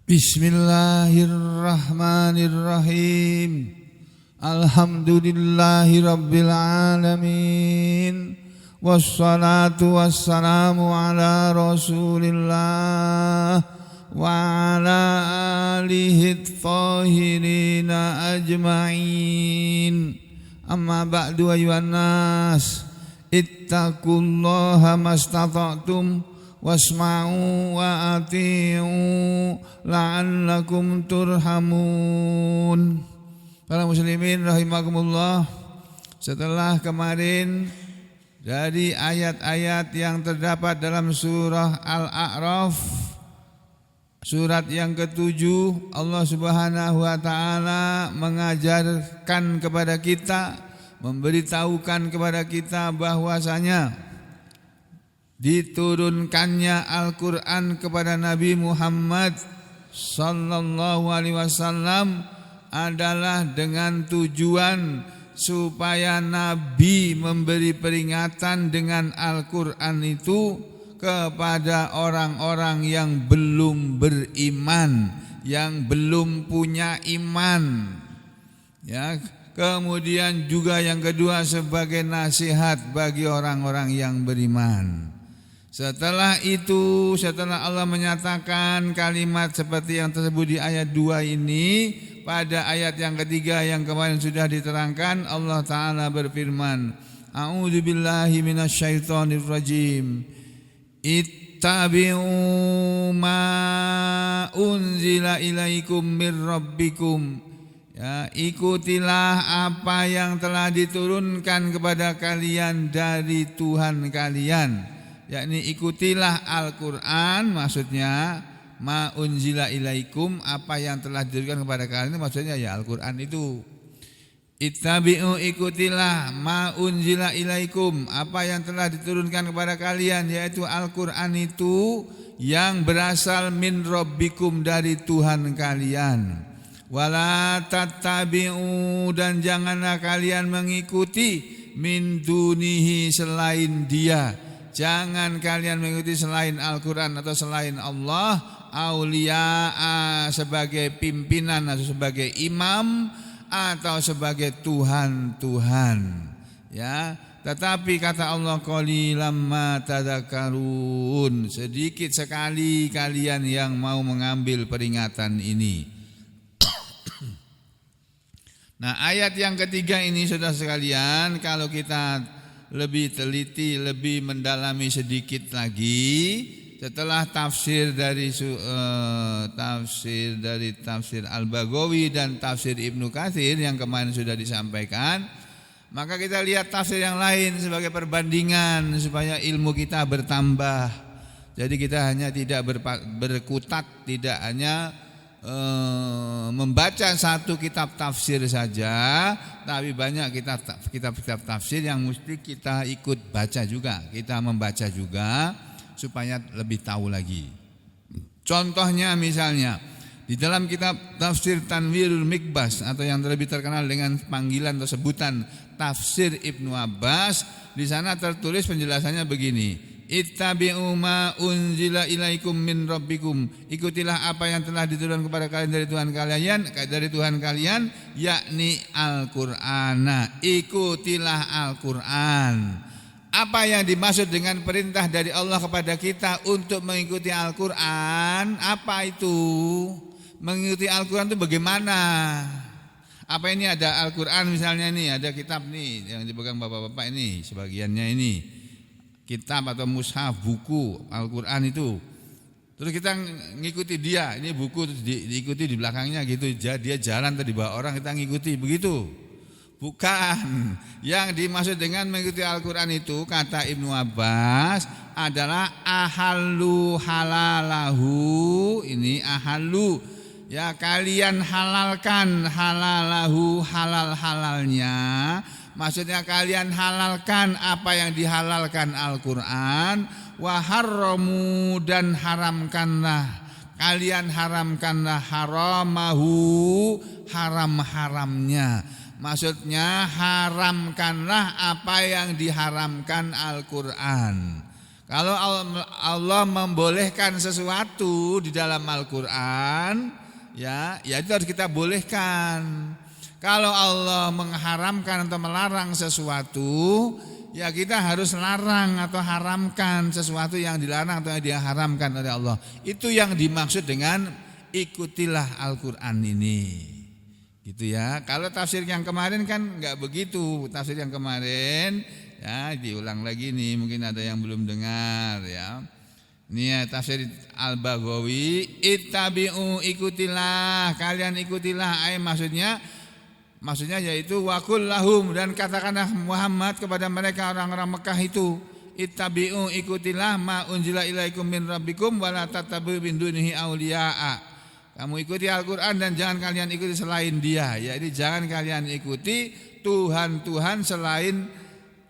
Bismillahirrahmanirrahim. Alhamdulillahi rabbil alamin. Wassalatu wassalamu ala rasulillah wa ala alihi thahirina ajma'in. Amma ba'du ayuhan nas, ittaqullaha mastata'tum wasma'u wa ati'u la'allakum turhamun. Para muslimin rahimakumullah, setelah kemarin dari ayat-ayat yang terdapat dalam surah Al-A'raf, surat yang ke-7, Allah Subhanahu wa taala mengajarkan kepada kita, memberitahukan kepada kita bahwasanya diturunkannya Al-Quran kepada Nabi Muhammad sallallahu alaihi wasallam adalah dengan tujuan supaya Nabi memberi peringatan dengan Al-Quran itu kepada orang-orang yang belum beriman, yang belum punya iman. Ya, kemudian juga yang kedua sebagai nasihat bagi orang-orang yang beriman. Setelah itu, setelah Allah menyatakan kalimat seperti yang tersebut di ayat 2 ini, pada ayat yang ketiga yang kemarin sudah diterangkan, Allah Ta'ala berfirman, A'udzubillahi minasyaitonirrajim. Ittabi'u ma unzila ilaikum mir rabbikum. Ya, ikutilah apa yang telah diturunkan kepada kalian dari Tuhan kalian. Yakni ikutilah Al-Quran, maksudnya ma unzila ilaikum, apa yang telah diturunkan kepada kalian, maksudnya ya Al-Quran itu. Ittabi'u, ikutilah ma unzila ilaikum, apa yang telah diturunkan kepada kalian, yaitu Al-Quran itu yang berasal min rabbikum, dari Tuhan kalian. Wala tattabi'u, dan janganlah kalian mengikuti min dunihi, selain dia. Jangan kalian mengikuti selain Al-Quran atau selain Allah, auliya'a, sebagai pimpinan atau sebagai imam atau sebagai Tuhan-Tuhan. Ya, tetapi kata Allah, qalilam ma tadzakarun, sedikit sekali kalian yang mau mengambil peringatan ini. Nah, ayat yang ketiga ini saudara sekalian, kalau kita lebih teliti, lebih mendalami sedikit lagi, setelah tafsir dari tafsir Al-Baghawi dan tafsir Ibnu Katsir yang kemarin sudah disampaikan, maka kita lihat tafsir yang lain sebagai perbandingan supaya ilmu kita bertambah. Jadi kita hanya tidak berkutat, tidak hanya membaca satu kitab tafsir saja, tapi banyak kitab-kitab tafsir yang mesti kita ikut baca juga, kita membaca juga supaya lebih tahu lagi. Contohnya misalnya di dalam kitab Tafsir Tanwirul Mikbas, atau yang lebih terkenal dengan panggilan atau sebutan Tafsir Ibnu Abbas, di sana tertulis penjelasannya begini. Ittabi'u ma unzila ilaikum min rabbikum, ikutilah apa yang telah diturunkan kepada kalian dari Tuhan kalian, yakni Al-Qur'ana, ikutilah Al-Qur'an. Apa yang dimaksud dengan perintah dari Allah kepada kita untuk mengikuti Al-Qur'an? Apa itu? Mengikuti Al-Qur'an itu bagaimana? Apa ini, ada Al-Qur'an misalnya nih, ada kitab nih yang dipegang bapak-bapak ini, sebagiannya ini kitab atau mushaf, buku Al-Quran itu. Terus kita ngikuti dia, ini buku diikuti di belakangnya gitu, dia jalan tadi bawa orang, kita ngikuti, begitu? Bukan. Yang dimaksud dengan mengikuti Al-Quran itu, kata Ibnu Abbas, adalah ahallu halalahu. Ini ahallu, ya kalian halalkan halalahu, halal-halalnya. Maksudnya kalian halalkan apa yang dihalalkan Al-Quran. Wa harramu, dan kalian haramkanlah haramahu, haram-haramnya. Maksudnya haramkanlah apa yang diharamkan Al-Quran. Kalau Allah membolehkan sesuatu di dalam Al-Qur'an, ya itu harus kita bolehkan. Kalau Allah mengharamkan atau melarang sesuatu, ya kita harus larang atau haramkan sesuatu yang dilarang atau yang diharamkan oleh Allah. Itu yang dimaksud dengan ikutilah Al-Qur'an ini. Gitu ya. Kalau tafsir yang kemarin kan enggak begitu. Tafsir yang kemarin ya diulang lagi nih, mungkin ada yang belum dengar ya. Ini ya tafsir Al-Baghawi, ittabi'u, ikutilah, kalian ikutilah. Maksudnya yaitu waqul lahum, dan katakanlah Muhammad kepada mereka orang-orang Mekah itu, ittabi'u, ikutilah ma unzila ilaikum min rabbikum wa la tattabi'u min dunihi awliya'a. Kamu ikuti Al-Qur'an dan jangan kalian ikuti selain dia. Jadi jangan kalian ikuti Tuhan-Tuhan selain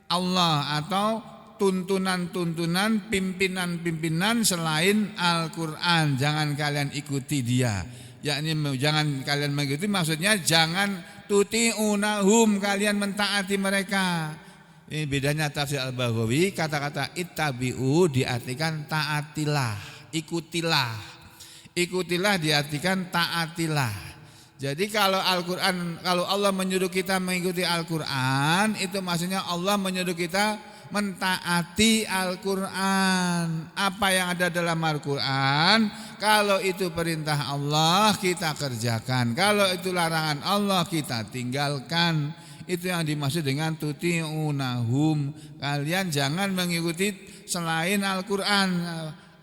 Allah atau tuntunan-tuntunan pimpinan-pimpinan selain Al-Qur'an. Jangan kalian ikuti dia. Yakni jangan kalian mengikuti, maksudnya jangan tuti'unahum, kalian mentaati mereka. Ini bedanya tafsir Al-Baghawi. Kata-kata ittabi'u diartikan taatilah, ikutilah. Ikutilah diartikan taatilah. Jadi kalau Al-Qur'an, kalau Allah menyuruh kita mengikuti Al-Qur'an, itu maksudnya Allah menyuruh kita mentaati Al-Qur'an. Apa yang ada dalam Al-Qur'an, kalau itu perintah Allah kita kerjakan, kalau itu larangan Allah kita tinggalkan. Itu yang dimaksud dengan tuti'unahum. Kalian jangan mengikuti selain Al-Qur'an,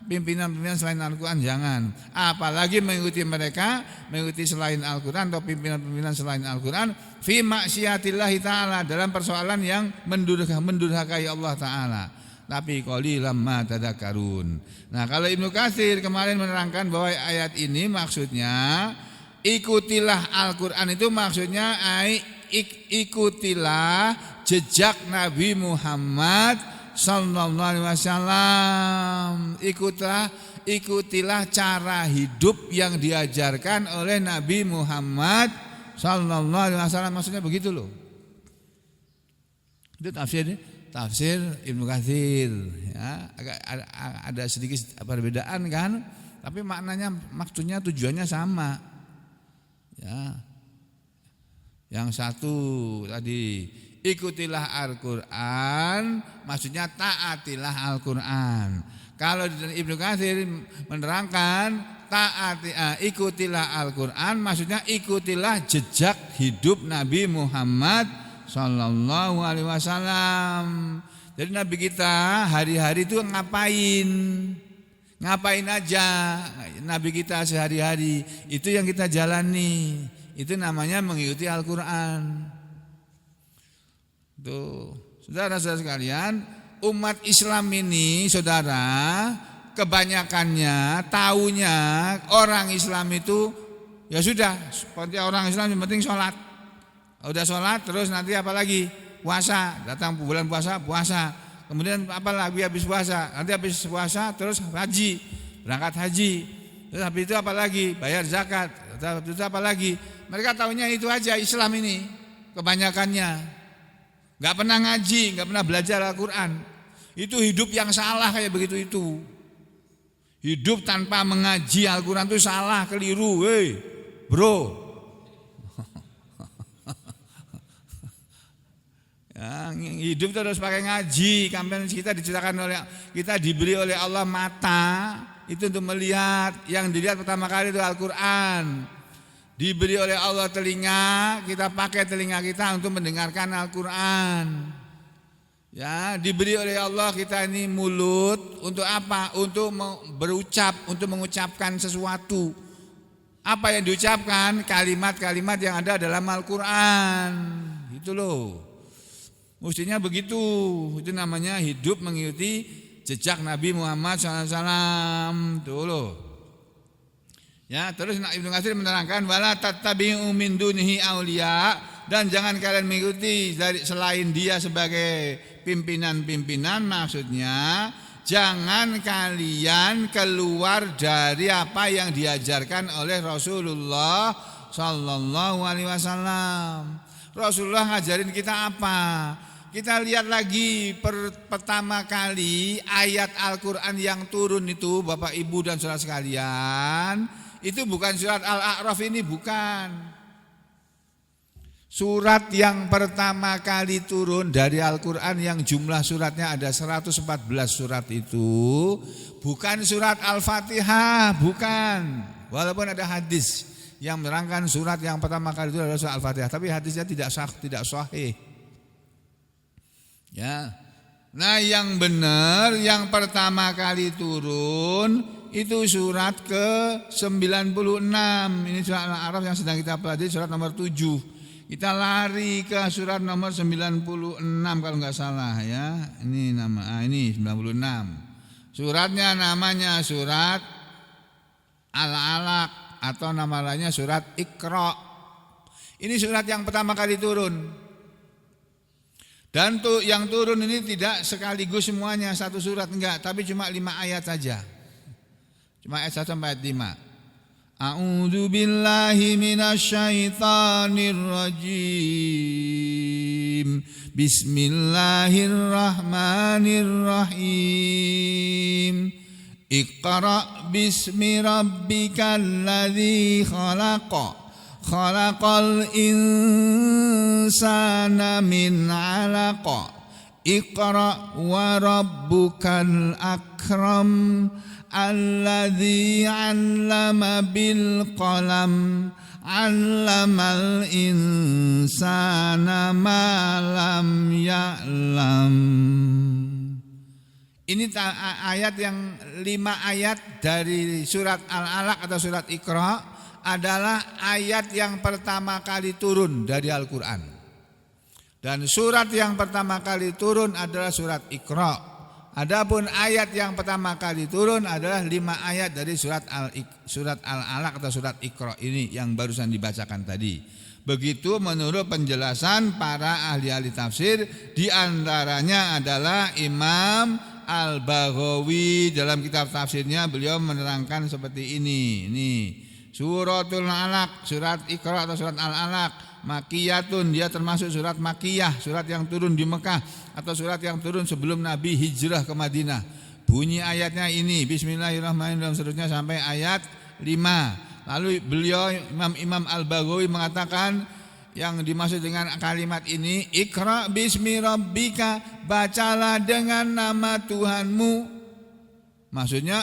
pimpinan-pimpinan selain Al-Qur'an jangan. Apalagi mengikuti mereka, mengikuti selain Al-Qur'an atau pimpinan-pimpinan selain Al-Qur'an fi maksiatillahi ta'ala, dalam persoalan yang mendurhakai Allah Ta'ala. Tapi qalilan ma tadakkarun. Nah, kalau Ibnu Katsir kemarin menerangkan bahwa ayat ini maksudnya ikutilah Al-Qur'an, itu maksudnya ikutilah jejak Nabi Muhammad sallallahu alaihi wasallam. Ikutilah cara hidup yang diajarkan oleh Nabi Muhammad sallallahu alaihi wasallam. Maksudnya begitu loh. Itu tafsir Ibnu Katsir ya. Agak ada sedikit perbedaan kan, tapi maknanya, maksudnya, tujuannya sama. Ya. Yang satu tadi ikutilah Al-Qur'an, maksudnya taatilah Al-Qur'an. Kalau Ibnu Katsir menerangkan ikutilah Al-Qur'an, maksudnya ikutilah jejak hidup Nabi Muhammad sallallahu alaihi wasallam. Jadi Nabi kita hari-hari itu ngapain aja Nabi kita sehari-hari, itu yang kita jalani. Itu namanya mengikuti Al-Qur'an. Tuh, saudara-saudara sekalian, umat Islam ini, saudara, kebanyakannya taunya orang Islam itu ya sudah, seperti orang Islam yang penting sholat. Udah sholat terus nanti apa lagi? Puasa, datang bulan puasa, kemudian apa lagi habis puasa? Nanti habis puasa terus haji, berangkat haji. Terus habis itu apa lagi? Bayar zakat. Terus apa lagi? Mereka taunya itu aja Islam ini, kebanyakannya. Gak pernah ngaji, gak pernah belajar Al-Qur'an. Itu hidup yang salah kayak begitu itu. Hidup tanpa mengaji Al-Qur'an itu salah, keliru. Hei, bro. Ya, hidup terus pakai ngaji. Kampen kita diberi oleh Allah mata itu untuk melihat. Yang dilihat pertama kali itu Al-Qur'an. Diberi oleh Allah telinga, kita pakai telinga kita untuk mendengarkan Al-Qur'an. Ya, diberi oleh Allah kita ini mulut untuk apa? Untuk berucap, untuk mengucapkan sesuatu. Apa yang diucapkan? Kalimat-kalimat yang ada dalam Al-Qur'an. Gitu loh. Mestinya begitu. Itu namanya hidup mengikuti jejak Nabi Muhammad SAW. Tuh loh. Ya, terus Ibnu Katsir menerangkan wala tattabi'u min dunihi auliya, dan jangan kalian mengikuti dari selain dia sebagai pimpinan-pimpinan, maksudnya jangan kalian keluar dari apa yang diajarkan oleh Rasulullah sallallahu alaihi wasallam. Rasulullah ngajarin kita apa? kita lihat lagi pertama kali ayat Al-Quran yang turun itu Bapak Ibu dan saudara sekalian, itu bukan surat Al-A'raf ini, bukan. Surat yang pertama kali turun dari Al-Quran yang jumlah suratnya ada 114 surat itu bukan surat Al-Fatihah, bukan. Walaupun ada hadis yang menerangkan surat yang pertama kali itu adalah surat Al-Fatihah, tapi hadisnya tidak sahih. Ya. Nah, yang benar yang pertama kali turun itu surat ke-96. Ini surat Al-A'raf yang sedang kita pelajari, surat nomor 7. Kita lari ke surat nomor 96 kalau nggak salah ya. Ini ini 96. Suratnya namanya surat Al-Alaq atau nama lainnya surat Iqra. Ini surat yang pertama kali turun. Dan yang turun ini tidak sekaligus semuanya satu surat, enggak, tapi cuma 5 ayat saja. Cuma ayat 1 sampai ayat 5. A'udzu billahi minasyaitonir rajim. Bismillahirrahmanirrahim. Iqra bismi rabbikal ladzi khalaq. Khalaqal insana min 'alaq. Iqra wa rabbukal akram. Alladzi 'allama bil qalam 'allamal insana ma lam ya'lam. Ini ayat yang 5 ayat dari surat Al-Alaq atau surat Iqra adalah ayat yang pertama kali turun dari Al-Quran. Dan surat yang pertama kali turun adalah surat Iqra. Adapun ayat yang pertama kali turun adalah 5 ayat dari surat Al-Alaq atau surat Iqra ini yang barusan dibacakan tadi. Begitu menurut penjelasan para ahli-ahli tafsir, di antaranya adalah Imam Al-Baghawi dalam kitab tafsirnya, beliau menerangkan seperti ini. Nih, suratul Alaq, surat Iqra atau surat Al-Alaq, Makiyatun, dia termasuk surat Makiyah, surat yang turun di Mekah atau surat yang turun sebelum Nabi hijrah ke Madinah. Bunyi ayatnya ini, Bismillahirrahmanirrahim, seterusnya sampai ayat 5. Lalu beliau Imam Al-Baghawi mengatakan yang dimaksud dengan kalimat ini, Iqra bismi rabbika, bacalah dengan nama Tuhanmu. Maksudnya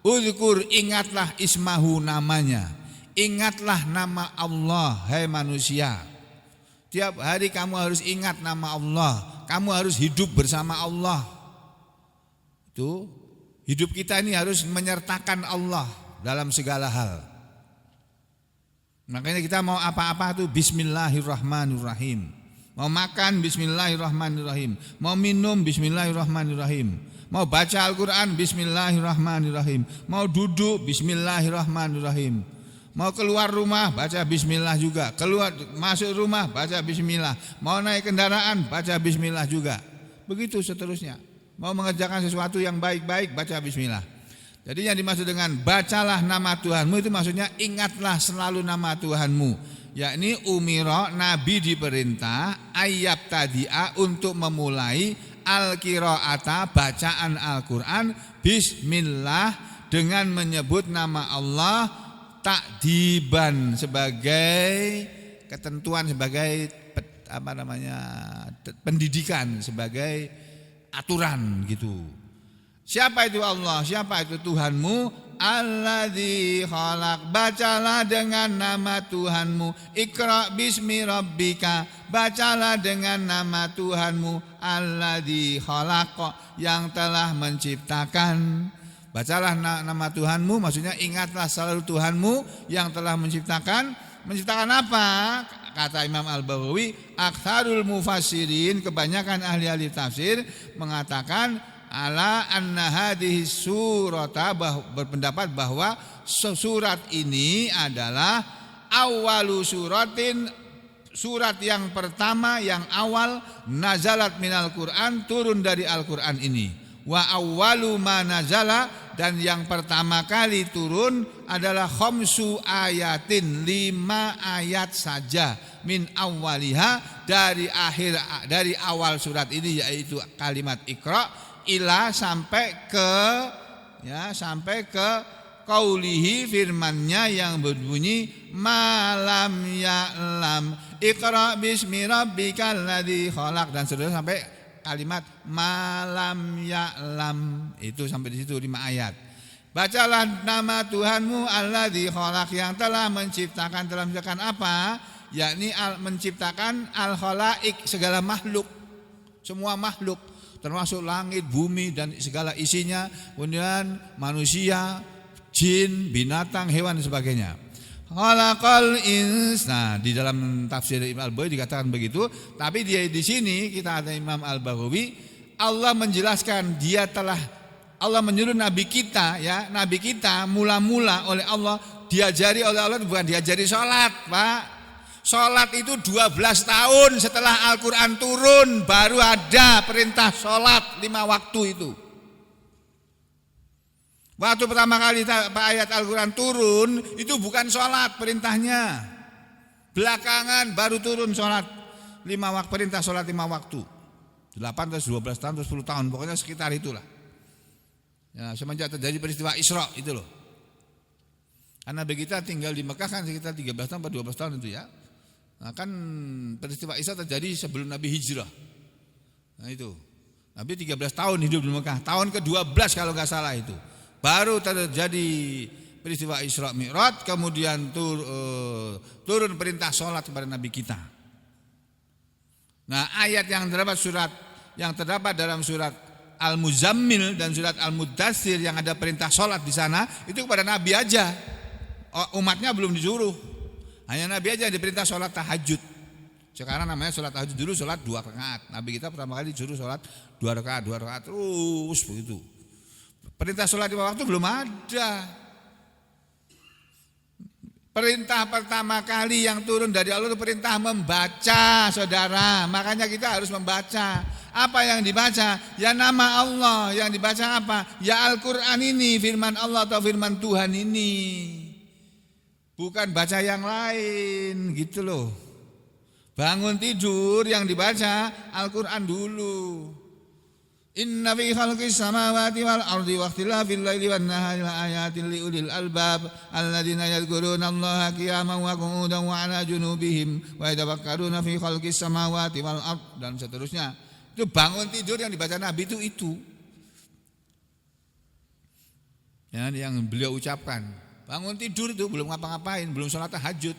Uzkur, ingatlah ismahu, namanya. Ingatlah nama Allah, hai manusia. Tiap hari kamu harus ingat nama Allah. Kamu harus hidup bersama Allah. Itu hidup kita ini harus menyertakan Allah dalam segala hal. Makanya kita mau apa-apa itu Bismillahirrahmanirrahim. Mau makan Bismillahirrahmanirrahim. Mau minum Bismillahirrahmanirrahim. Mau baca Al-Quran Bismillahirrahmanirrahim. Mau duduk Bismillahirrahmanirrahim. Mau keluar rumah baca bismillah juga. Masuk rumah baca bismillah. Mau naik kendaraan baca bismillah juga. Begitu seterusnya. Mau mengerjakan sesuatu yang baik-baik baca bismillah. Jadi yang dimaksud dengan bacalah nama Tuhanmu itu maksudnya ingatlah selalu nama Tuhanmu. Yakni umira, Nabi diperintah ayat tadi'a untuk memulai al-qira'ata, bacaan Al-Quran bismillah dengan menyebut nama Allah, takdiban sebagai ketentuan, sebagai pendidikan, sebagai aturan gitu. Siapa itu Allah? Siapa itu Tuhanmu? Alladzi khalaq, bacalah dengan nama Tuhanmu. Iqra bismi rabbika, bacalah dengan nama Tuhanmu. Alladzi khalaq, yang telah menciptakan. Bacalah nama Tuhanmu, maksudnya ingatlah selalu Tuhanmu yang telah menciptakan. Menciptakan apa? Kata Imam Al-Baghawi, aktsarul mufassirin, kebanyakan ahli-ahli tafsir mengatakan ala anna hadhihi surata, berpendapat bahwa surat ini adalah awalu suratin, surat yang pertama yang awal nazalat minal Quran, turun dari Al-Quran ini. Wa awwalu ma nazala, dan yang pertama kali turun adalah khamsu ayatin, 5 ayat saja, min awwaliha, dari awal surat ini, yaitu kalimat Iqra ila sampai ke qaulihi, firmannya yang berbunyi malam ya'lam Iqra bismi rabbikal ladzi khalaq, dan seterusnya sampai kalimat malam ya'lam. Itu sampai di situ 5 ayat. Bacalah nama Tuhanmu alladzi khalaq, yang telah menciptakan. Telah menciptakan apa? Yakni menciptakan al-khalaik, segala makhluk, semua makhluk, termasuk langit, bumi dan segala isinya, kemudian manusia, jin, binatang, hewan dan sebagainya. Khalaqal insana. Di dalam tafsir Imam Al-Baghawi dikatakan begitu, tapi di sini kita ada Imam Al-Baghawi, Allah menjelaskan Allah menyuruh nabi kita, ya, nabi kita mula-mula oleh Allah diajari oleh Allah, bukan diajari sholat, Pak. Sholat itu 12 tahun setelah Al-Quran turun baru ada perintah sholat 5 waktu itu. Waktu pertama kali ayat Al-Quran turun itu bukan sholat perintahnya. Belakangan baru turun sholat 5 waktu, perintah sholat 5 waktu. 8 terus 12 tahun terus 10 tahun, pokoknya sekitar itulah. Ya, semenjak terjadi peristiwa Isra itu loh. Karena Nabi kita tinggal di Mekah kan sekitar 13 tahun atau 12 tahun itu ya. Nah, kan peristiwa Isra terjadi sebelum Nabi hijrah. Nah itu. Nabi 13 tahun hidup di Mekah. Tahun ke-12 kalau enggak salah itu. Baru terjadi peristiwa Isra Mi'raj, kemudian turun perintah sholat kepada Nabi kita. Nah, ayat yang terdapat dalam surat Al-Muzammil dan surat Al-Muddatsir yang ada perintah sholat di sana itu kepada Nabi aja. Umatnya belum disuruh. Hanya Nabi aja diperintah sholat tahajud. Sekarang namanya sholat tahajud, dulu sholat 2 rakaat. Nabi kita pertama kali disuruh sholat 2 rakaat terus begitu. Perintah sholat 5 waktu belum ada. Perintah pertama kali yang turun dari Allah itu perintah membaca, saudara. Makanya kita harus membaca. Apa yang dibaca? Ya nama Allah. Yang dibaca apa? Ya Al-Quran ini, firman Allah atau firman Tuhan ini. Bukan baca yang lain gitu loh. Bangun tidur yang dibaca Al-Quran dulu. Inna fi khalqis samawati wal ardi wa ikhtilafil laili wan nahari la ayatin liulil albab alladzina yadhkuruna Allaha qiyaman wa qu'udan wa 'ala junubihim wa yatafakkaruna fi khalqis samawati wal ardi, dan seterusnya. Itu bangun tidur yang dibaca Nabi itu. Ya, yang beliau ucapkan. Bangun tidur itu belum ngapa-ngapain, belum sholat tahajud.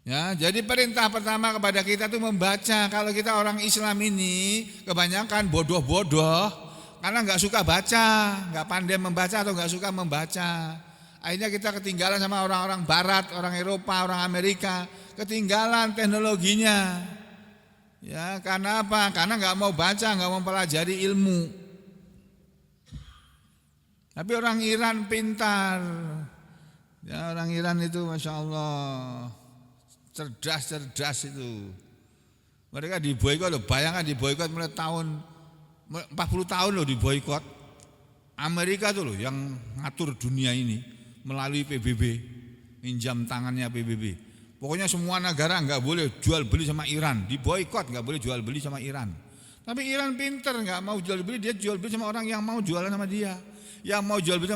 Ya, jadi perintah pertama kepada kita itu membaca. Kalau kita orang Islam ini kebanyakan bodoh-bodoh karena nggak suka baca, nggak pandai membaca atau nggak suka membaca. Akhirnya kita ketinggalan sama orang-orang Barat, orang Eropa, orang Amerika, ketinggalan teknologinya. Ya, karena apa? Karena nggak mau baca, nggak mau pelajari ilmu. Tapi orang Iran pintar. Ya, orang Iran itu Masya Allah cerdas itu. Mereka diboikot loh, bayangkan diboikot mulai tahun 40 tahun loh diboikot. Amerika tuh loh yang ngatur dunia ini melalui PBB, minjam tangannya PBB. Pokoknya semua negara nggak boleh jual beli sama Iran, diboikot, nggak boleh jual beli sama Iran. Tapi Iran pintar, nggak mau jual beli, dia jual beli sama orang yang mau jualan sama dia. Yang mau jual beli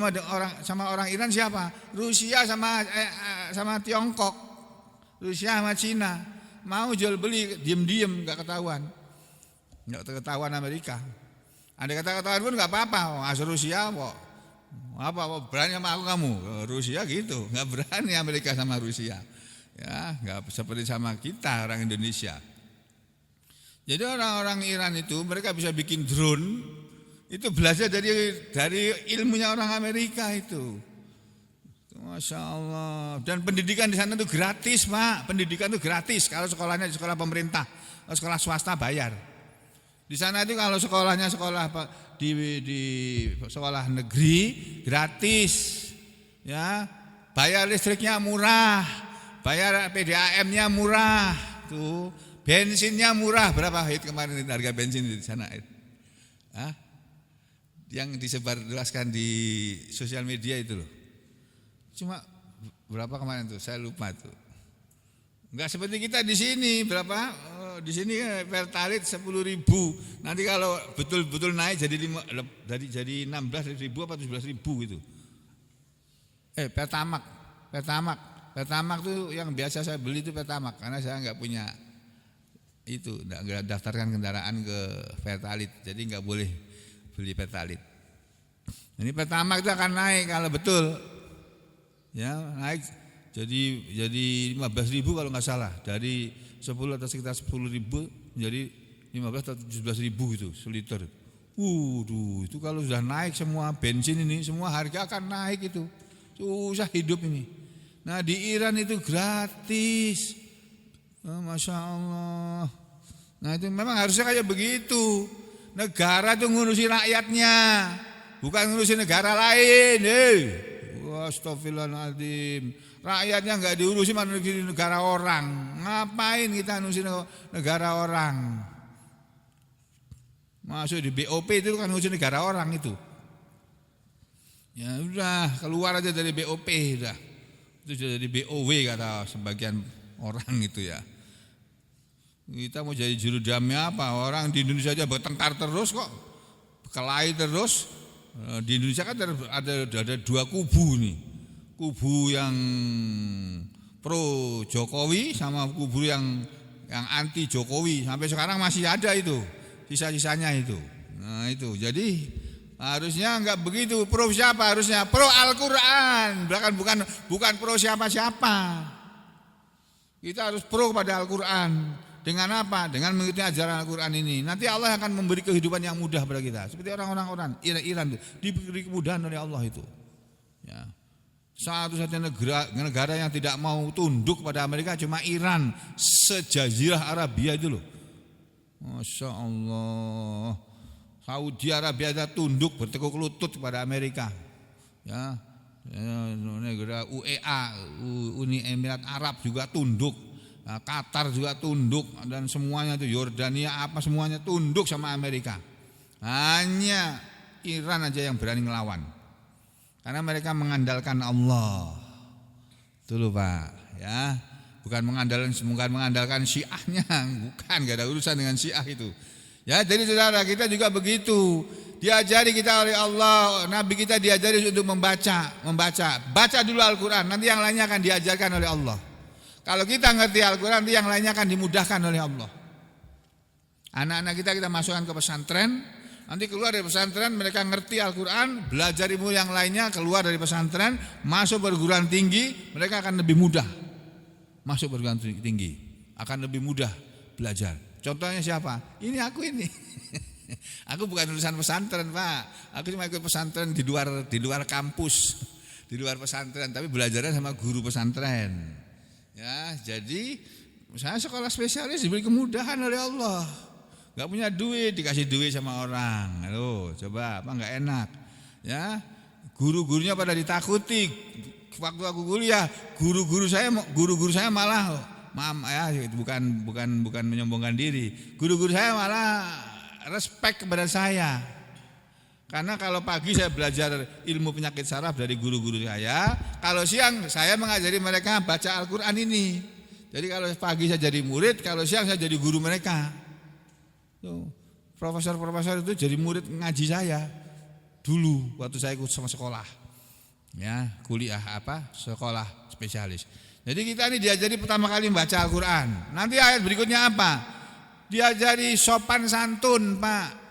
sama orang Iran siapa? Rusia sama Tiongkok, Rusia sama Cina. Mau jual beli diem-diem, nggak ketahuan Amerika. Andai kata ketahuan pun nggak apa-apa. Asal Rusia kok apa berani sama aku kamu? Rusia gitu, nggak berani Amerika sama Rusia. Ya, nggak seperti sama kita orang Indonesia. Jadi orang-orang Iran itu mereka bisa bikin drone, itu belajar dari ilmunya orang Amerika itu. Masya Allah. Dan pendidikan di sana itu gratis, Pak. Pendidikan itu gratis. Kalau sekolahnya di sekolah pemerintah, kalau sekolah swasta bayar. Di sana itu kalau sekolahnya di sekolah negeri gratis, ya. Bayar listriknya murah, bayar PDAM-nya murah, tuh. Bensinnya murah. Berapa kemarin harga bensin di sana? Hah? Yang disebarluaskan di sosial media itu loh. Cuma berapa kemarin tuh? Saya lupa tuh. Enggak seperti kita di sini berapa? Di sini Pertalite 10.000. Nanti kalau betul-betul naik jadi 16.000 apa 17.000 gitu. Pertamax tuh yang biasa saya beli itu Pertamax karena saya enggak punya itu, enggak daftarkan kendaraan ke Pertalite, jadi enggak boleh beli Pertalite. Ini Pertamax itu akan naik kalau betul, ya naik jadi 15.000 kalau nggak salah, dari 10 atau sekitar 10.000 menjadi 15 atau 17.000 gitu seliter. Itu kalau sudah naik semua bensin ini, semua harga akan naik itu, susah hidup ini. Nah di Iran itu gratis, Masya Allah. Nah itu memang harusnya kayak begitu. Negara itu ngurusi rakyatnya, bukan ngurusi negara lain. Astagfirullahaladzim. Rakyatnya enggak diurusi di negara orang. Ngapain kita ngurusi negara orang? Masuk di BOP itu kan ngurusi negara orang itu. Ya udah, keluar aja dari BOP udah. Itu sudah jadi BOW kata sebagian orang itu ya. Kita mau jadi juru damai apa? Orang di Indonesia aja bertengkar terus kok, berkelahi terus. Di Indonesia kan ada dua kubu nih, kubu yang pro Jokowi sama kubu yang anti Jokowi. Sampai sekarang masih ada itu, sisa-sisanya itu. Nah itu, jadi harusnya enggak begitu. Pro siapa? Harusnya pro Al-Quran, bukan pro siapa-siapa. Kita harus pro pada Al-Quran. Dengan apa? Dengan mengikuti ajaran Al-Quran ini. Nanti Allah akan memberi kehidupan yang mudah pada kita. Seperti orang-orang Iran itu diberi kemudahan oleh Allah itu. Ya. Satu-satunya negara yang tidak mau tunduk pada Amerika cuma Iran, sejazirah Arabia itu loh. Masya Allah. Saudi Arabia itu tunduk bertekuk lutut kepada Amerika. Ya. Negara UEA, Uni Emirat Arab juga tunduk. Qatar juga tunduk, dan semuanya itu Yordania apa semuanya tunduk sama Amerika. Hanya Iran aja yang berani ngelawan. Karena mereka mengandalkan Allah. Itu loh Pak, ya. Bukan mengandalkan Syiahnya, bukan, enggak ada urusan dengan Syiah itu. Ya, jadi saudara kita juga begitu. Diajari kita oleh Allah, Nabi kita diajari untuk membaca. Baca dulu Al-Qur'an, nanti yang lainnya akan diajarkan oleh Allah. Kalau kita ngerti Al-Quran, yang lainnya akan dimudahkan oleh Allah. Anak-anak kita masukkan ke pesantren, nanti keluar dari pesantren mereka ngerti Al-Quran, belajar ilmu yang lainnya, keluar dari pesantren, masuk perguruan tinggi, mereka akan lebih mudah. Masuk perguruan tinggi, akan lebih mudah belajar. Contohnya siapa? Ini aku ini. Aku bukan lulusan pesantren Pak, aku cuma ikut pesantren di luar kampus, di luar pesantren, tapi belajarnya sama guru pesantren. Ya, jadi saya sekolah spesialis diberi kemudahan oleh Allah. Enggak punya duit, dikasih duit sama orang. Loh, coba apa enggak enak? Ya, guru-gurunya pada ditakuti. Waktu aku kuliah, guru-guru saya malah bukan menyombongkan diri. Guru-guru saya malah respect kepada saya. Karena kalau pagi saya belajar ilmu penyakit saraf dari guru-guru saya, kalau siang saya mengajari mereka baca Al-Quran ini. Jadi kalau pagi saya jadi murid, kalau siang saya jadi guru mereka. Tuh, profesor-profesor itu jadi murid ngaji saya dulu waktu saya ikut sama sekolah, ya kuliah sekolah spesialis. Jadi kita ini diajari pertama kali membaca Al-Quran. Nanti ayat berikutnya apa? Diajari sopan santun Pak.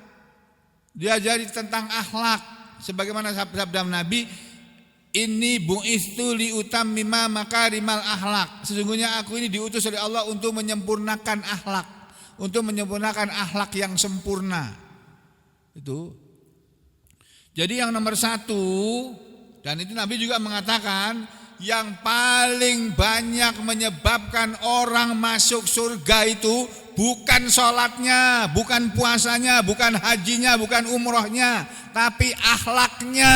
Diajari tentang akhlak, sebagaimana sabda Nabi, ini bu'istu liutammima makarimal akhlak. Sesungguhnya aku ini diutus oleh Allah untuk menyempurnakan akhlak, untuk menyempurnakan akhlak yang sempurna. Itu. Jadi yang nomor satu, dan itu Nabi juga mengatakan, yang paling banyak menyebabkan orang masuk surga itu bukan sholatnya, bukan puasanya, bukan hajinya, bukan umrohnya, tapi akhlaknya.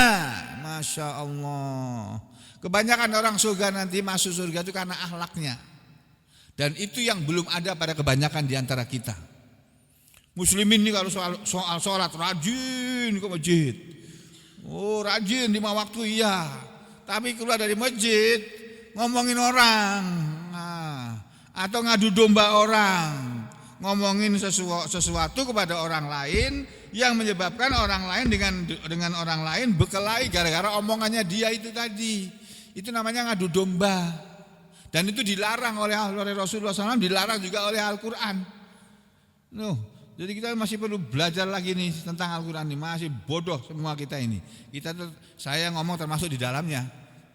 Masya Allah. Kebanyakan orang surga nanti masuk surga itu karena akhlaknya. Dan itu yang belum ada pada kebanyakan di antara kita. Muslimin ini kalau soal sholat rajin ke masjid. Oh rajin 5 waktu iya. Tapi keluar dari masjid ngomongin orang. Nah, atau ngadu domba orang, ngomongin sesuatu kepada orang lain yang menyebabkan orang lain dengan orang lain berkelahi gara-gara omongannya dia itu tadi. Itu namanya ngadu domba. Dan itu dilarang oleh Rasulullah SAW, dilarang juga oleh Al-Quran. Jadi kita masih perlu belajar lagi nih tentang Al-Quran ini. Masih bodoh semua kita ini. Saya ngomong termasuk di dalamnya,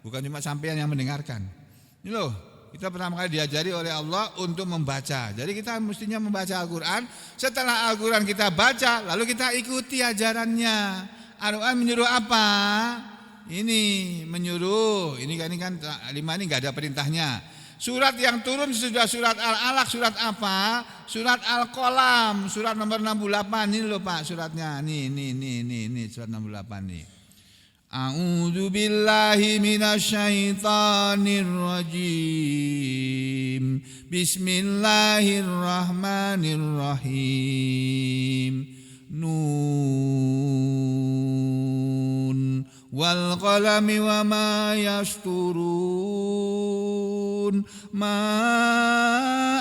bukan cuma sampean yang mendengarkan. Ini loh, kita pertama kali diajari oleh Allah untuk membaca. Jadi kita mestinya membaca Al-Quran. Setelah Al-Quran kita baca, lalu kita ikuti ajarannya. Al-Quran menyuruh apa? Ini menyuruh, ini kan 5 ini enggak ada perintahnya. Surat yang turun sudah surat Al-Alaq, surat apa? Surat Al-Qalam, surat nomor 68 ini loh Pak suratnya. Nih surat 68 nih. A'udzu billahi minasyaitonir rajim. Bismillahirrahmanirrahim. Nun wal qalami wa ma yasturun ma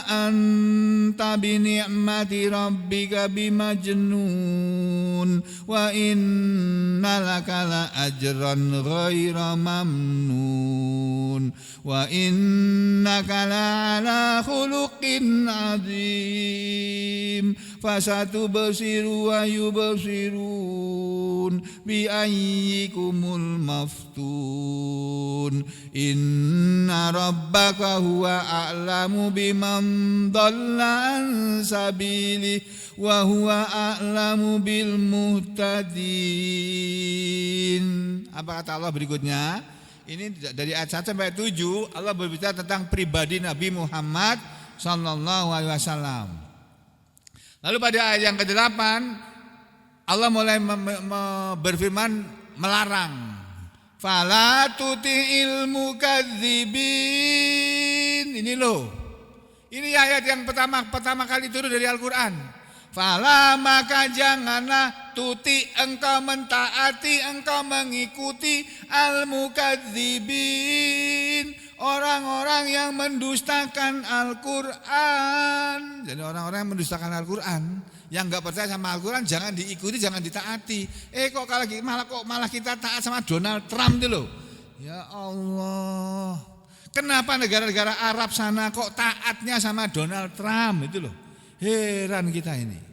anta bi ni'mati rabbika bimajnun wa inna laka la ajran ghaira mamnun wa innaka la ala khuluqin azim fasatubsiru wa yubsirun bi ayyikumul maftun inna rabbaka huwa a'lamu biman dhalla an sabili wa huwa a'lamu bil muhtadin. Apa kata Allah berikutnya? Ini dari ayat 1 sampai 7 Allah berbicara tentang pribadi Nabi Muhammad sallallahu alaihi wasallam. Lalu pada ayat yang ke-8 Allah mulai berfirman melarang. Fala tuti'il mukadzibin. Ini loh. Ini ayat yang pertama kali turun dari Al-Qur'an. Fala maka janganlah tuti engkau mentaati, engkau mengikuti al-mukadzibin, orang-orang yang mendustakan Al-Qur'an. Jadi orang-orang yang mendustakan Al-Qur'an, yang enggak percaya sama Al-Qur'an jangan diikuti, jangan ditaati. Kok malah kita taat sama Donald Trump itu loh. Ya Allah. Kenapa negara-negara Arab sana kok taatnya sama Donald Trump itu loh. Heran kita ini.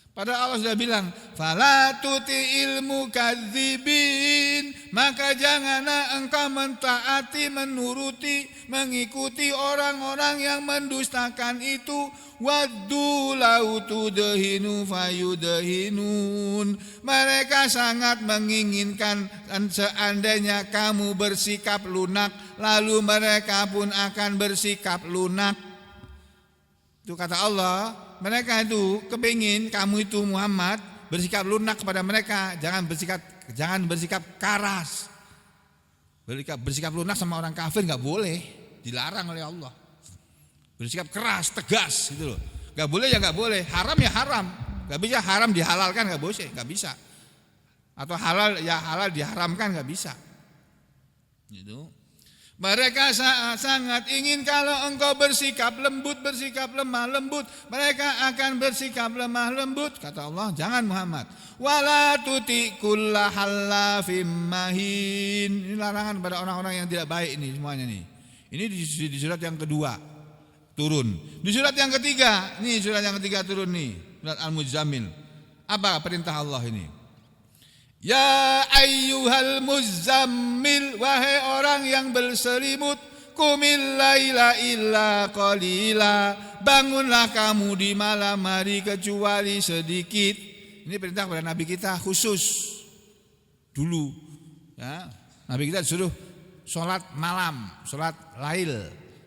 Padahal Allah sudah bilang, fala tuti'il mukadzibin, maka janganlah engkau mentaati, menuruti, mengikuti orang-orang yang mendustakan itu. Waddu lau tudhinu fayudhinun. Mereka sangat menginginkan seandainya kamu bersikap lunak, lalu mereka pun akan bersikap lunak. Itu kata Allah, mereka itu kepingin kamu itu Muhammad bersikap lunak kepada mereka, jangan bersikap karas. Bersikap lunak sama orang kafir enggak boleh, dilarang oleh Allah. Bersikap keras, tegas gitu loh. Enggak boleh ya enggak boleh, haram ya haram. Enggak bisa haram dihalalkan enggak boleh, enggak bisa. Atau halal ya halal diharamkan enggak bisa. Gitu. Mereka sangat ingin kalau engkau bersikap lembut, bersikap lemah lembut, mereka akan bersikap lemah lembut. Kata Allah, jangan Muhammad. Wala tuti kulla hallafim mahin. Ini larangan pada orang-orang yang tidak baik ini semuanya nih. Ini di surat yang kedua turun. Di surat yang ketiga, nih surat yang ketiga turun nih, surat Al-Muzammil. Apa perintah Allah ini? Ya ayyuhal muzammil, wahai orang yang berselimut, qumil laila illa qalila, bangunlah kamu di malam hari kecuali sedikit. Ini perintah kepada Nabi kita khusus dulu ya. Nabi kita disuruh sholat malam, sholat lail,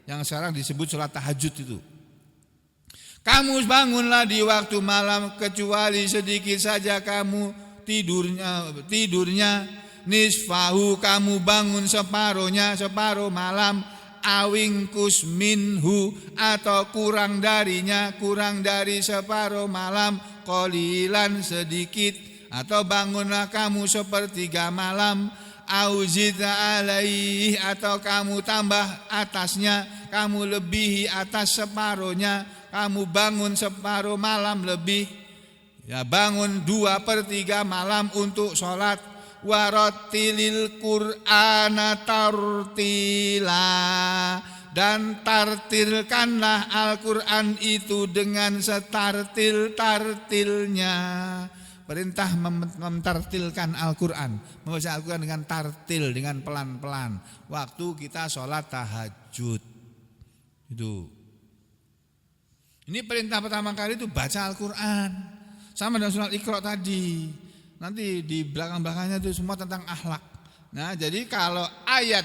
yang sekarang disebut sholat tahajud itu. Kamu bangunlah di waktu malam kecuali sedikit saja kamu tidurnya nisfahu, kamu bangun separuh malam, awingkus minhu, atau kurang dari separuh malam, qalilan sedikit, atau bangunlah kamu sepertiga malam, auzid alaih, atau kamu tambah atasnya, kamu lebihi atas separuhnya, kamu bangun separuh malam lebih, ya bangun 2/3 malam untuk sholat. Warattilil Qur'ana tartila, dan tartilkanlah Al-Quran itu dengan setartil-tartilnya. Perintah mentartilkan Al-Quran, membaca Al-Quran dengan tartil, dengan pelan-pelan waktu kita sholat tahajud. Itu. Ini perintah pertama kali itu baca Al-Quran. Sama dengan surat Iqra tadi. Nanti di belakang-belakangnya itu semua tentang akhlak. Nah, jadi kalau ayat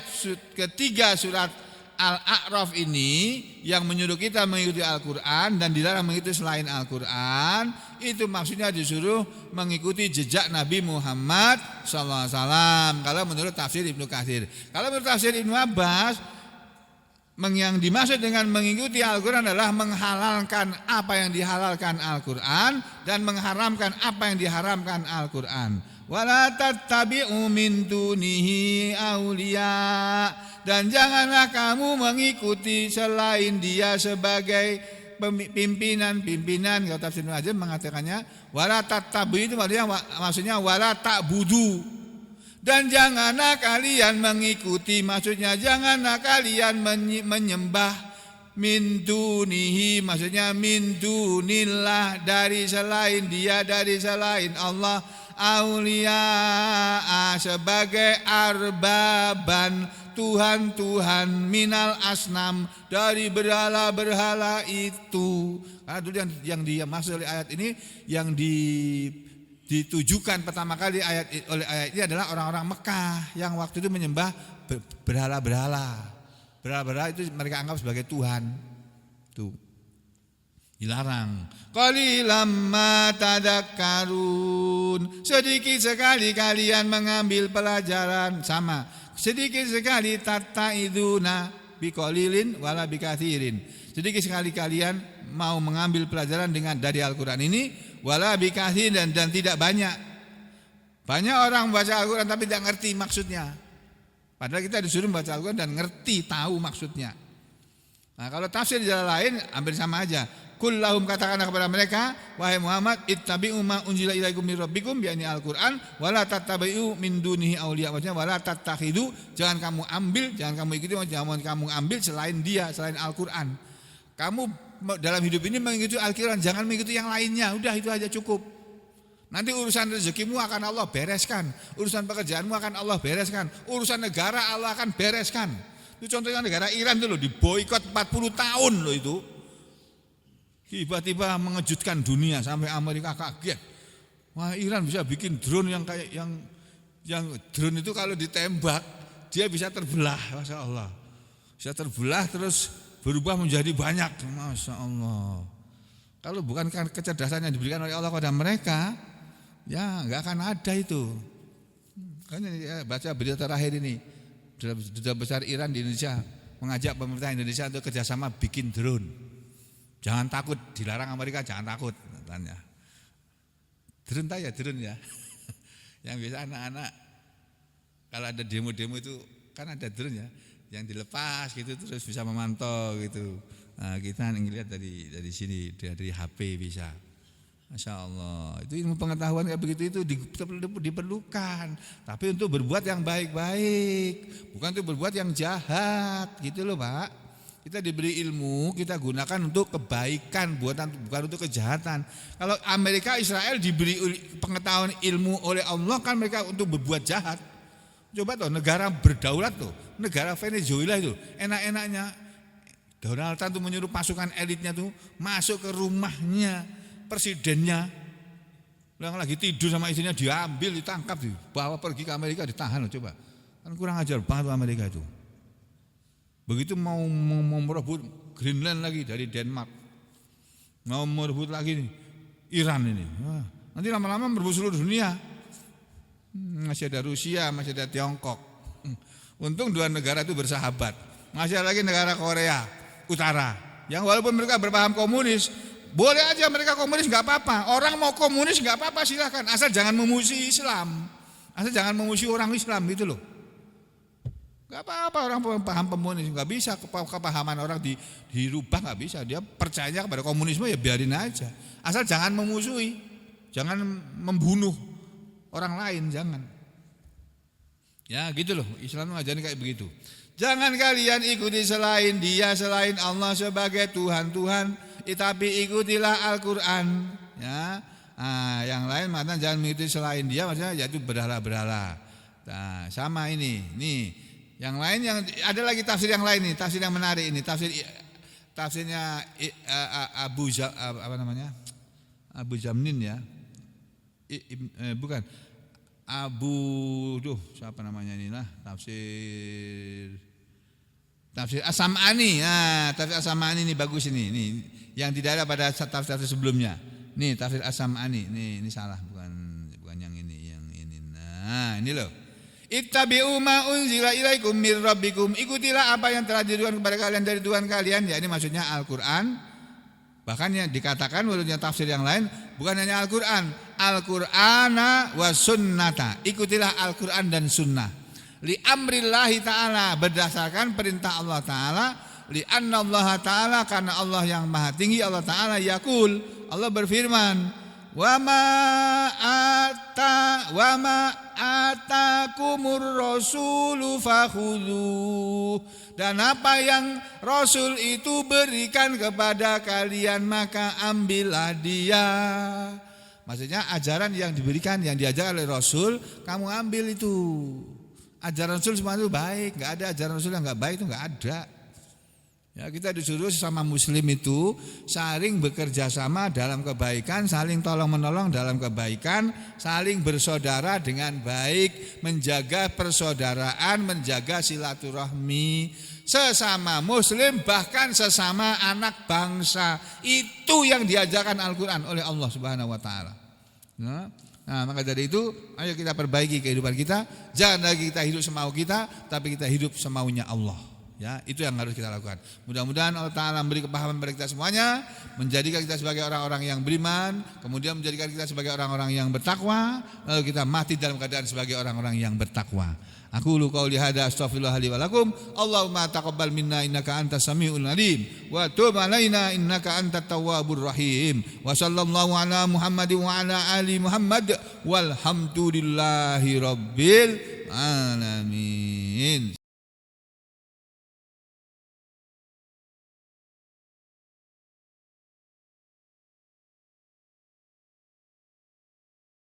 ketiga surat Al-A'raf ini yang menyuruh kita mengikuti Al-Quran dan dilarang mengikuti selain Al-Quran, itu maksudnya disuruh mengikuti jejak Nabi Muhammad SAW. Kalau menurut tafsir Ibnu Katsir. Kalau menurut tafsir Ibnu Abbas, yang dimaksud dengan mengikuti Al-Quran adalah menghalalkan apa yang dihalalkan Al-Quran dan mengharamkan apa yang diharamkan Al-Quran. Wala tattabi'u min dunihi auliya, dan janganlah kamu mengikuti selain dia sebagai pimpinan. Kalau tafsir Ibnu Hazm mengatakannya wala tattabi'u itu maksudnya wala ta'budu, dan janganlah kalian mengikuti, maksudnya janganlah kalian menyembah min dunihi, maksudnya min dunillah, dari selain dia, dari selain Allah, aulia sebagai arbaban, Tuhan-Tuhan, minal asnam, dari berhala-berhala itu. Karena dulu yang dimaksud oleh ayat ini, yang ditujukan pertama kali oleh ayat ini adalah orang-orang Mekah yang waktu itu menyembah berhala-berhala. Berhala-berhala itu mereka anggap sebagai Tuhan. Tuh. Dilarang. Qalilam ma tadakkarun, sedikit sekali kalian mengambil pelajaran. Sama, sedikit sekali tattaiduna biqalilin wala bikathirin, sedikit sekali kalian mau mengambil pelajaran dari Al-Quran ini, wala bikathirin, dan tidak banyak. Banyak orang baca Al-Quran tapi tidak ngerti maksudnya, padahal kita disuruh baca Al-Quran dan ngerti, tahu maksudnya. Nah, kalau tafsir di jalan lain hampir sama aja. Qul lahum, katakanlah kepada mereka, wahai Muhammad, ittabi'u ma unzila ilaikum mir rabbikum, yakni Al-Quran, wala tattabi'u min dunihi auliya, maksudnya wala tattakhidu, jangan kamu ambil, jangan kamu ikuti, jangan kamu ambil selain dia, selain Al-Quran. Kamu dalam hidup ini mengikuti Al-Quran, jangan mengikuti yang lainnya, udah itu aja cukup. Nanti urusan rezekimu akan Allah bereskan, urusan pekerjaanmu akan Allah bereskan, urusan negara Allah akan bereskan. Itu contohnya negara Iran itu loh, diboikot 40 tahun loh itu. Tiba-tiba mengejutkan dunia sampai Amerika kaget. Wah, Iran bisa bikin drone yang kayak yang drone itu kalau ditembak dia bisa terbelah, Masya Allah. Bisa terbelah terus berubah menjadi banyak, Masya Allah. Kalau bukan kecerdasan yang diberikan oleh Allah kepada mereka, ya nggak akan ada itu. Kan baca berita terakhir ini, Duta Besar Iran di Indonesia mengajak pemerintah Indonesia untuk kerjasama bikin drone. Jangan takut, dilarang Amerika, jangan takut katanya. Drone ya. Yang biasa anak-anak kalau ada demo-demo itu kan ada drone ya, yang dilepas gitu terus bisa memantau gitu. Nah, kita ngelihat dari sini, dari HP bisa. Masya Allah, itu ilmu pengetahuan kayak begitu itu diperlukan, tapi untuk berbuat yang baik-baik, bukan untuk berbuat yang jahat, gitu loh Pak. Kita diberi ilmu, kita gunakan untuk kebaikan, bukan untuk kejahatan. Kalau Amerika, Israel diberi pengetahuan ilmu oleh Allah kan mereka untuk berbuat jahat. Coba tuh negara berdaulat tuh, negara Venezuela itu enak-enaknya Donald Trump tuh menyuruh pasukan elitnya tuh masuk ke rumahnya presidennya, yang lagi tidur sama istrinya diambil, ditangkap, dibawa pergi ke Amerika, ditahan loh. Coba, kan kurang ajar banget Amerika itu. Begitu mau merebut Greenland lagi dari Denmark, mau merebut lagi nih, Iran ini. Wah, nanti lama-lama merebut seluruh dunia. Masih ada Rusia, masih ada Tiongkok. Untung dua negara itu bersahabat. Masih ada lagi negara Korea Utara, yang walaupun mereka berpaham komunis, boleh aja mereka komunis nggak apa-apa. Orang mau komunis nggak apa-apa, silakan, asal jangan memusuhi Islam, asal jangan memusuhi orang Islam gitu loh. Gak apa-apa orang paham komunis, gak bisa kepahaman orang dirubah, gak bisa. Dia percaya kepada komunisme ya biarin aja. Asal jangan memusuhi, jangan membunuh orang lain, jangan. Ya gitu loh, Islam mengajarkan kayak begitu. Jangan kalian ikuti selain dia, selain Allah sebagai Tuhan, tapi ikutilah Al-Quran. Ya, yang lain maknanya jangan mengikuti selain dia, maksudnya yaitu berhala-berhala. Nah, sama ini, nih. Yang lain yang ada lagi tafsir yang lain nih, tafsir yang menarik ini, tafsirnya Abu Jamnin ya. Bukan. Siapa namanya ini lah, tafsir As-Sam'ani. Nah, tafsir As-Sam'ani ini bagus ini. Nih, yang tidak ada pada tafsir sebelumnya. Nih, tafsir As-Sam'ani. Nih, ini salah, bukan yang ini, Nah, ini loh. Ittabi'u ma unzila ilaikum mir rabbikum. Ikutilah apa yang telah diturunkan kepada kalian dari Tuhan kalian. Ya, ini maksudnya Al-Qur'an. Bahkan yang dikatakan menurutnya tafsir yang lain bukan hanya Al-Qur'an, Al-Qur'ana wa sunnata. Ikutilah Al-Qur'an dan sunnah. Li amrillahi ta'ala, berdasarkan perintah Allah Ta'ala. Li anna Allah Ta'ala, karena Allah yang maha tinggi, Allah Ta'ala yaqul, Allah berfirman, wa ma atakumur rasulu fakhudhu. Dan apa yang Rasul itu berikan kepada kalian maka ambillah dia. Maksudnya ajaran yang diberikan, yang diajarkan oleh Rasul, kamu ambil itu. Ajaran Rasul semua itu baik, enggak ada ajaran Rasul yang enggak baik, itu enggak ada. Ya, kita disuruh sesama muslim itu saling bekerja sama dalam kebaikan, saling tolong menolong dalam kebaikan, saling bersaudara dengan baik, menjaga persaudaraan, menjaga silaturahmi sesama muslim, bahkan sesama anak bangsa. Itu yang diajarkan Al-Qur'an oleh Allah Subhanahu wa taala. Nah, maka dari itu ayo kita perbaiki kehidupan kita. Jangan lagi kita hidup semau kita, tapi kita hidup semaunya Allah. Ya, itu yang harus kita lakukan. Mudah-mudahan Allah Ta'ala memberi kepahaman kepada kita semuanya, menjadikan kita sebagai orang-orang yang beriman, kemudian menjadikan kita sebagai orang-orang yang bertakwa, lalu kita mati dalam keadaan sebagai orang-orang yang bertakwa. Aku lu qauli hada astaghfirullah li wa lakum. Allahumma taqabbal minna innaka antas samiul alim wa tub alaina innaka antat tawwabur rahim. Wa sallallahu ala Muhammadin wa ala ali Muhammad walhamdulillahi rabbil alamin.